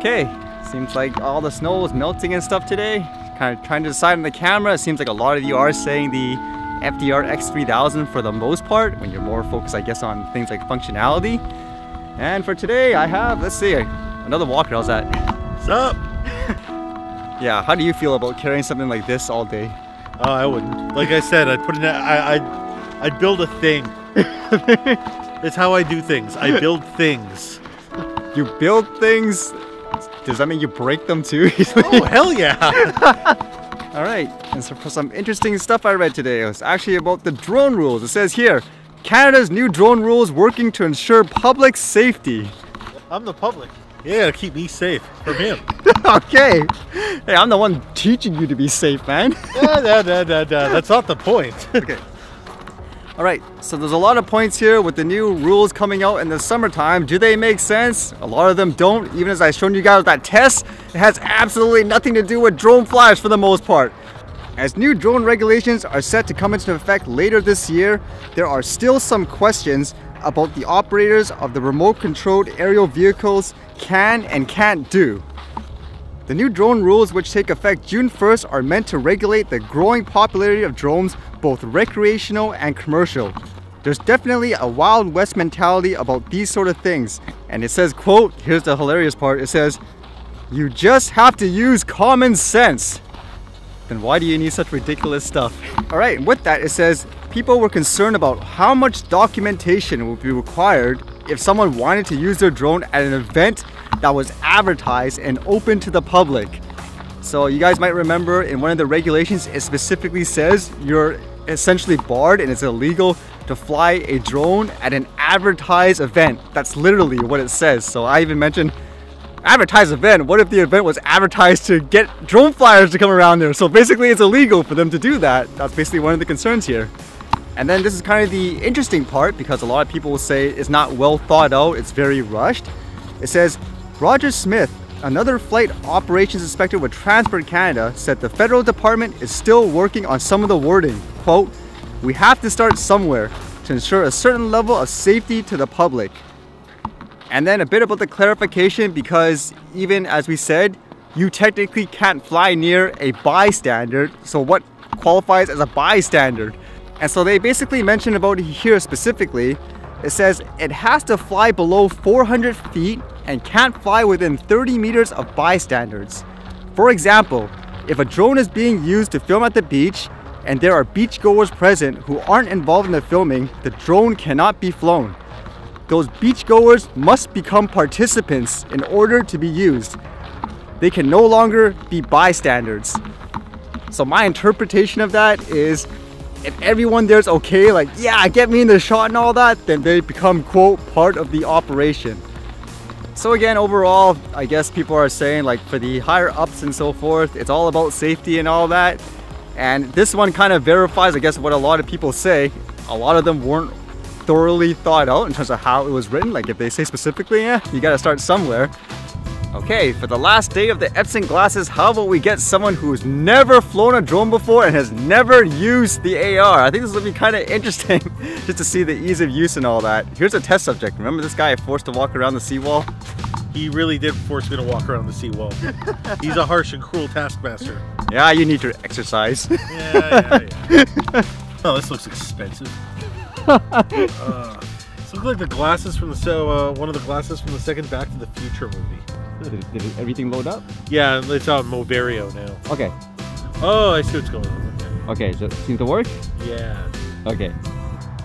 Okay, seems like all the snow is melting and stuff today. Kind of trying to decide on the camera. It seems like a lot of you are saying the FDR X3000 for the most part, when you're more focused, I guess, on things like functionality. And for today, I have, let's see, another walker. How's that? What's up? Yeah, how do you feel about carrying something like this all day? I wouldn't. Like I said, I'd put it in, I'd build a thing. That's how I do things. I build things. You build things? Does that mean you break them too? Oh, hell yeah! Alright, and so for some interesting stuff I read today, it was actually about the drone rules. It says here, Canada's new drone rules working to ensure public safety. I'm the public. Yeah, to keep me safe from him. Okay. Hey, I'm the one teaching you to be safe, man. That's not the point. Okay. Alright, so there's a lot of points here with the new rules coming out in the summertime. Do they make sense? A lot of them don't. Even as I showed you guys that test, it has absolutely nothing to do with drone flyers for the most part. As new drone regulations are set to come into effect later this year, there are still some questions about the operators of the remote-controlled aerial vehicles can and can't do. The new drone rules, which take effect June 1st, are meant to regulate the growing popularity of drones, both recreational and commercial. There's definitely a Wild West mentality about these sort of things. And it says, quote, here's the hilarious part, it says, "You just have to use common sense." Then why do you need such ridiculous stuff? Alright, and with that it says, people were concerned about how much documentation would be required if someone wanted to use their drone at an event that was advertised and open to the public. So you guys might remember in one of the regulations it specifically says you're essentially barred and it's illegal to fly a drone at an advertised event. That's literally what it says. So I even mentioned advertised event. What if the event was advertised to get drone flyers to come around there? So basically it's illegal for them to do that. That's basically one of the concerns here. And then this is kind of the interesting part, because a lot of people will say it's not well thought out, it's very rushed. It says, Roger Smith, another flight operations inspector with Transport Canada, said the federal department is still working on some of the wording. Quote, "We have to start somewhere to ensure a certain level of safety to the public." And then a bit about the clarification, because even as we said, you technically can't fly near a bystander. So what qualifies as a bystander? And so they basically mentioned about it here specifically. It says it has to fly below 400 feet and can't fly within 30 meters of bystanders. For example, if a drone is being used to film at the beach and there are beachgoers present who aren't involved in the filming, the drone cannot be flown. Those beachgoers must become participants in order to be used. They can no longer be bystanders. So my interpretation of that is, if everyone there's okay, like, yeah, get me in the shot and all that, then they become, quote, part of the operation. So again, overall, I guess people are saying, like, for the higher ups and so forth, it's all about safety and all that. And this one kind of verifies, I guess, what a lot of people say. A lot of them weren't thoroughly thought out in terms of how it was written. Like, if they say specifically, yeah, you gotta start somewhere. Okay, for the last day of the Epson glasses, how about we get someone who's never flown a drone before and has never used the AR? I think this will be kind of interesting just to see the ease of use and all that. Here's a test subject. Remember this guy I forced to walk around the seawall? He really did force me to walk around the seawall. He's a harsh and cruel taskmaster. Yeah, you need to exercise. Yeah. Oh, this looks expensive. This looks like the glasses from the one of the glasses from the second Back to the Future movie. Did everything load up? Yeah, it's on Moverio now. Okay. Oh, I see what's going on. Okay, so it seems to work? Yeah. Okay.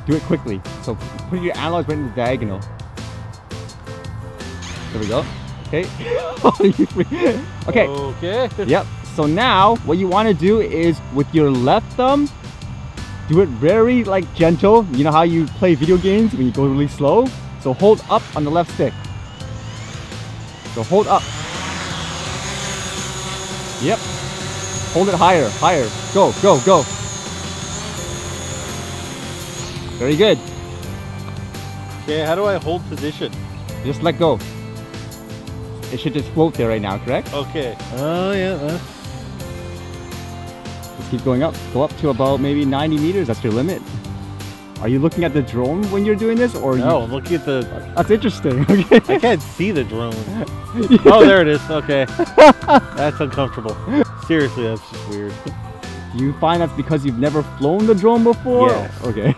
Do it quickly. So put your analogs right in the diagonal. There we go. Okay. Okay. Okay. Yep. So now what you want to do is with your left thumb, do it very like gentle. You know how you play video games when you go really slow? So hold up on the left stick. So hold up. Yep. Hold it higher, higher. Go, go, go. Very good. Okay, how do I hold position? Just let go. It should just float there right now, correct? Okay. Oh, yeah. Just keep going up. Go up to about maybe 90 meters. That's your limit. Are you looking at the drone when you're doing this, or No, I'm looking at the... That's interesting. Okay. I can't see the drone. Oh, there it is. Okay. That's uncomfortable. Seriously, that's just weird. Do you find that's because you've never flown the drone before? Yes. Okay.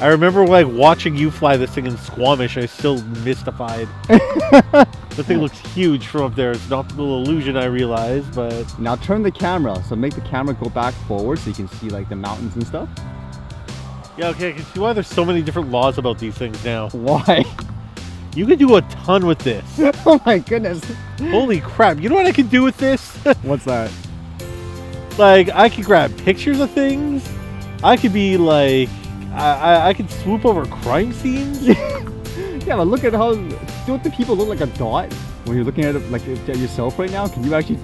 I remember like watching you fly this thing in Squamish. I was still mystified. The thing looks huge from up there. It's an optical illusion, I realize, but... Now turn the camera. So make the camera go back forward so you can see like the mountains and stuff. Yeah, okay, I can see why there's so many different laws about these things now. Why? You can do a ton with this. Oh my goodness. Holy crap. You know what I can do with this? What's that? Like, I could grab pictures of things. I could be like... I could swoop over crime scenes. Yeah, but look at how... Don't the people look like a dot when you're looking at it like at yourself right now? Can you actually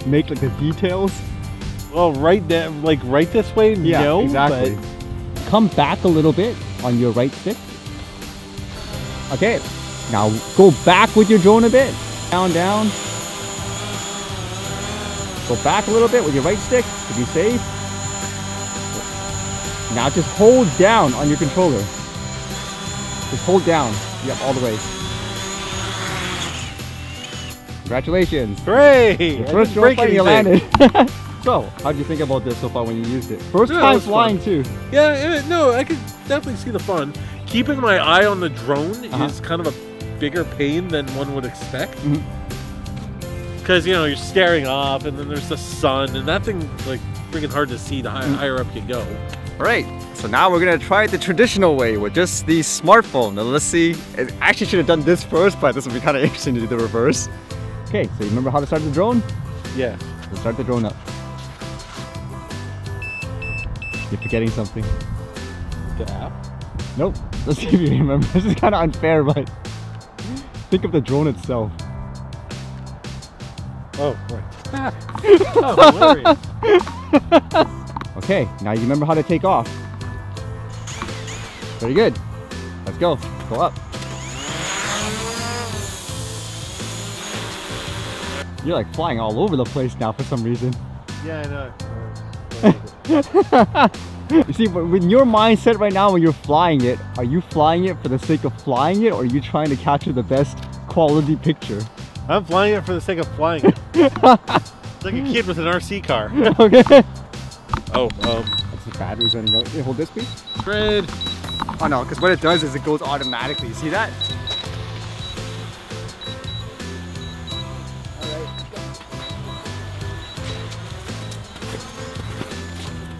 make like the details? Well, right there, like right this way, yeah, no. Exactly. But... Come back a little bit on your right stick. Okay. Now go back with your drone a bit. Down, down. Go back a little bit with your right stick to be safe. Now just hold down on your controller. Just hold down. Yep, all the way. Congratulations. Hooray! First drone flight you landed. So, how'd you think about this so far when you used it? First time flying too. Yeah, no, I could definitely see the fun. Keeping my eye on the drone is kind of a bigger pain than one would expect. Because, you know, you're staring off and then there's the sun and that thing, like, freaking hard to see the higher up you go. Alright, so now we're going to try it the traditional way with just the smartphone. Now let's see. I actually should have done this first, but this would be kind of interesting to do the reverse. Okay, so you remember how to start the drone? Yeah. Let's start the drone up. You're forgetting something. The app? Nope. Let's see if you remember. This is kind of unfair, but think of the drone itself. Oh, right. Oh, hilarious. Okay, now you remember how to take off. Very good. Let's go. Go up. You're like flying all over the place now for some reason. Yeah, I know. You see, with your mindset right now when you're flying it, are you flying it for the sake of flying it, or are you trying to capture the best quality picture? I'm flying it for the sake of flying it. It's like a kid with an RC car. Okay. Oh, that's the battery's running out. Hey, hold this, please. Fred. Oh no, because what it does is it goes automatically. You see that?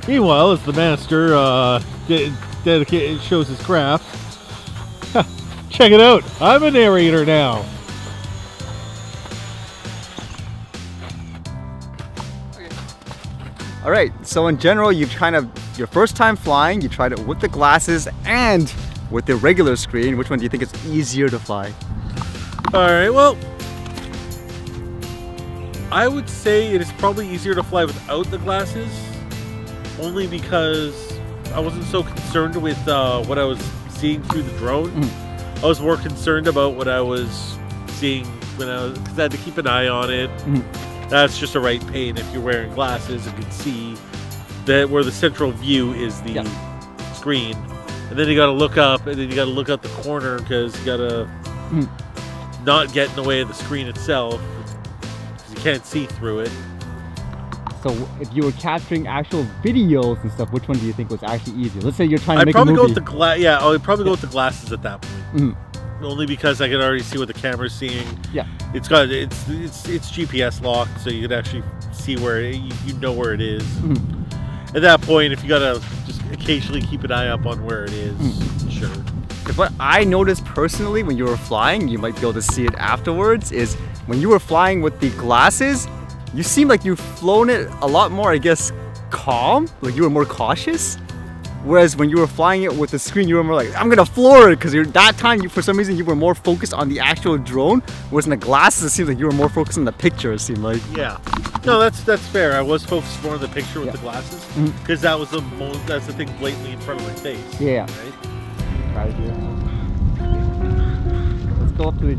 Meanwhile, as the master shows his craft, check it out. I'm a narrator now. All right, so in general, you your first time flying, you tried it with the glasses and with the regular screen. Which one do you think is easier to fly? All right, well, I would say it is probably easier to fly without the glasses, only because I wasn't so concerned with what I was seeing through the drone. I was more concerned about what I was seeing because I had to keep an eye on it. That's just a right pain if you're wearing glasses and can see that where the central view is the screen. And then you got to look up, and then you got to look out the corner because you got to not get in the way of the screen itself because you can't see through it. So if you were capturing actual videos and stuff, which one do you think was actually easier? Let's say you're trying to make a movie. I'd probably go with the glasses at that point. Only because I can already see what the camera's seeing. Yeah. It's GPS locked, so you can actually see where you know where it is. At that point, if you gotta just occasionally keep an eye up on where it is, sure. What I noticed personally when you were flying, you might be able to see it afterwards, is when you were flying with the glasses, you seemed like you've flown it a lot more, I guess, calm, like you were more cautious. Whereas when you were flying it with the screen, you were more like, I'm gonna floor it, because that time, for some reason, you were more focused on the actual drone, whereas in the glasses, it seems like you were more focused on the picture, it seemed like. Yeah. No, that's fair. I was focused more on the picture with the glasses, because that's the thing blatantly in front of my face. Yeah. Right? Right here. Let's go up to the...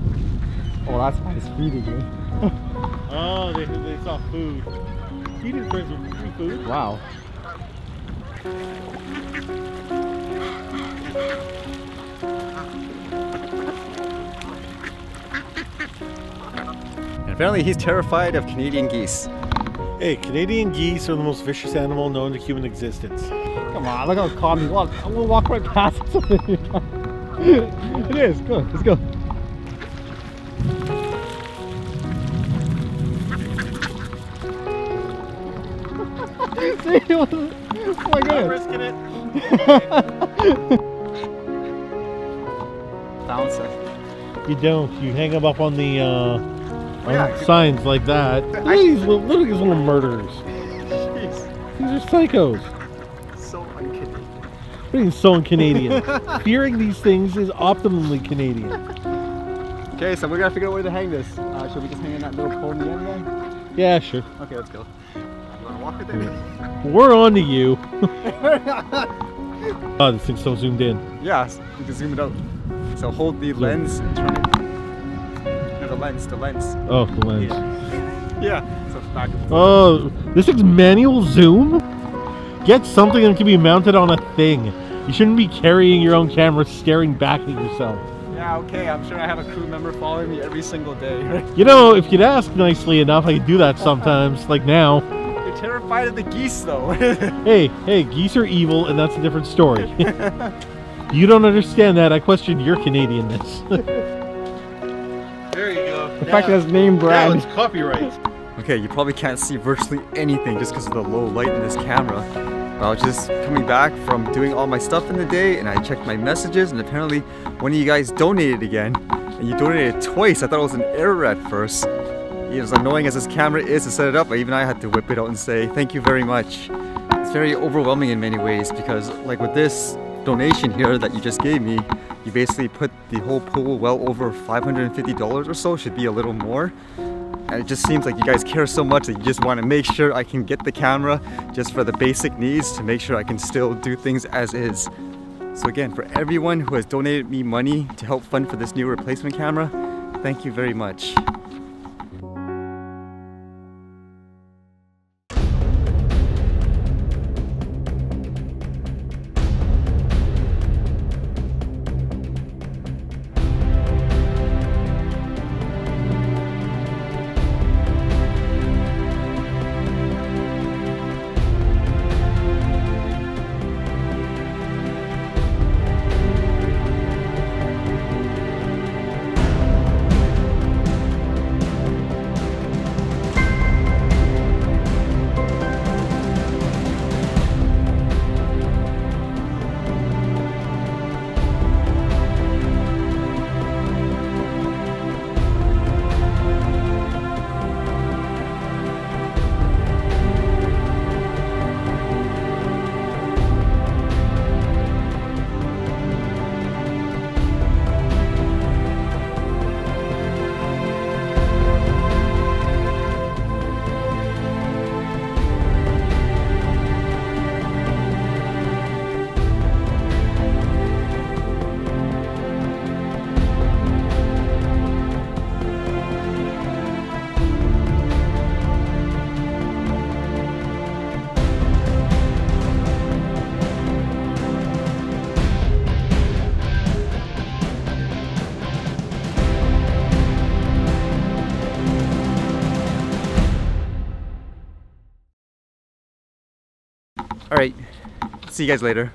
Oh, that's why it's feeding me. Oh, they saw food. Feeding friends with free food? Wow. apparently he's terrified of Canadian geese. Hey, Canadian geese are the most vicious animal known to human existence. Come on, look how calm you walk. I'm gonna walk right past it. It is, go, let's go. See, oh my god. I'm risking it. Bounce it. You don't. You hang them up on the yeah, signs like that. Look at these little murderers. Jeez. These are psychos. So un-Canadian. What is so un-Canadian? Fearing these things is optimally Canadian. Okay, so we gotta figure out where to hang this. Should we just hang in that little pole in the end then? Yeah, sure. Okay, let's go. You wanna walk with it? We're on to you. Oh, this thing's so zoomed in. Yeah, we can zoom it out. So hold the lens and turn it. No, the lens. Oh, the lens. Yeah, so it's back. Oh, this thing's manual zoom? Get something that can be mounted on a thing. You shouldn't be carrying your own camera staring back at yourself. Yeah, okay, I'm sure I have a crew member following me every single day, right? You know, if you'd ask nicely enough, I could do that sometimes, like now. You're terrified of the geese, though. Hey, geese are evil, and that's a different story. You don't understand that. I question your Canadianness. There you go. The fact that it's name brand. Now it's copyright. Okay, you probably can't see virtually anything just because of the low light in this camera. But I was just coming back from doing all my stuff in the day, and I checked my messages, and apparently one of you guys donated again. And you donated twice. I thought it was an error at first. As annoying as this camera is to set it up, even I had to whip it out and say thank you very much. It's very overwhelming in many ways because, like with this donation here that you just gave me, you basically put the whole pool well over $550 or so, should be a little more. And it just seems like you guys care so much that you just want to make sure I can get the camera just for the basic needs to make sure I can still do things as is. So again, for everyone who has donated me money to help fund for this new replacement camera, thank you very much. Alright, see you guys later.